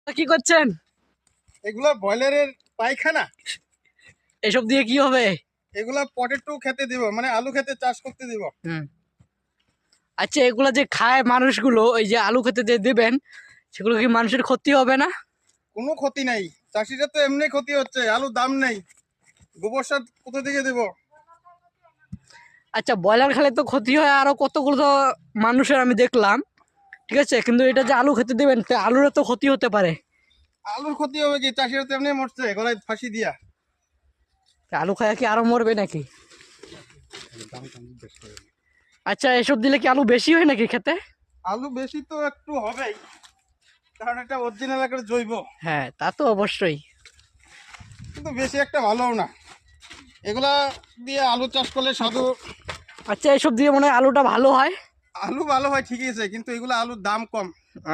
কি করছেন? এগুলো ব্রয়লারের পায়খানা। এসব দিয়ে কি হবে? এগুলা পটেটো খেতে দিব, মানে আলু খেতে চাষ করতে দিব। আচ্ছা, এগুলা যে খায় মানুষগুলো, ওই যে আলু খেতে যে দেবেন, সেগুলো কি মানুষের ক্ষতি হবে না? কোনো ক্ষতি নাই, চাষিরা তো এমনি ক্ষতি হচ্ছে, আলুর দাম নেই, গোবর সার কোথা থেকে দেব? আচ্ছা, ব্রয়লার খেলে তো ক্ষতি হয় আরো কতগুলো তো মানুষের আমি দেখলাম, ঠিক আছে, কিন্তু এটা যে আলু খেতে দেবেন আলুরও তো ক্ষতি হতে পারে। আলুর ক্ষতি হবে কি? চাষিরা তো এমনি মরছে গলায় ফাঁসি দিয়া। আলু খায় কি আরো মরবে নাকি? আচ্ছা, এসব দিলে কি আলু বেশি হয় নাকি খেতে? আলু বেশি তো একটু হবেই, কারণ এটা অরিজিনাল একটা জৈব। হ্যাঁ, তা তো অবশ্যই। কিন্তু বেশি একটা ভালোও না। এগুলা দিয়ে আলু চাষ করলে সাধু। আচ্ছা, এসব দিয়ে মনে হয় আলুটা ভালো হয়। আলু ভালো হয় ঠিকই আছে, কিন্তু এগুলো আলুর দাম কম।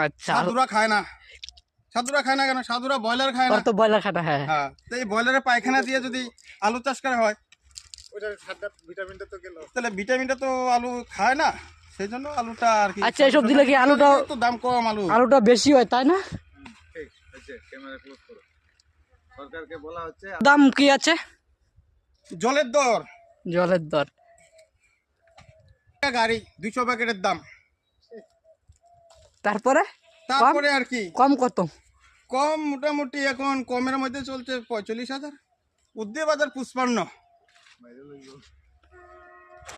আচ্ছা, সাধুরা খায় না। সাধুরা খায় না কেন? সাধুরা ব্রয়লার খায় না। ওরা তো ব্রয়লার খাটা, হ্যাঁ। হ্যাঁ, তো এই ব্রয়লারের পায়খানা দিয়ে যদি আলু চাষ করা হয়, তাহলে ভিটামিনটা তো আলু খায় না, সেই জন্য আলুটা আর কি। আচ্ছা, এসব দিলে কি আলুটা তো দাম কম আলু। আলুটা বেশি হয়, তাই না? দাম কি আছে? জলের দর। জলের দর। গাড়ি 200 প্যাকেটের দাম। তারপরে তারপরে আর কি কম কত? কম মোটামুটি এখন কমের মধ্যে চলছে 45,000, উদ্দে বাজার 55।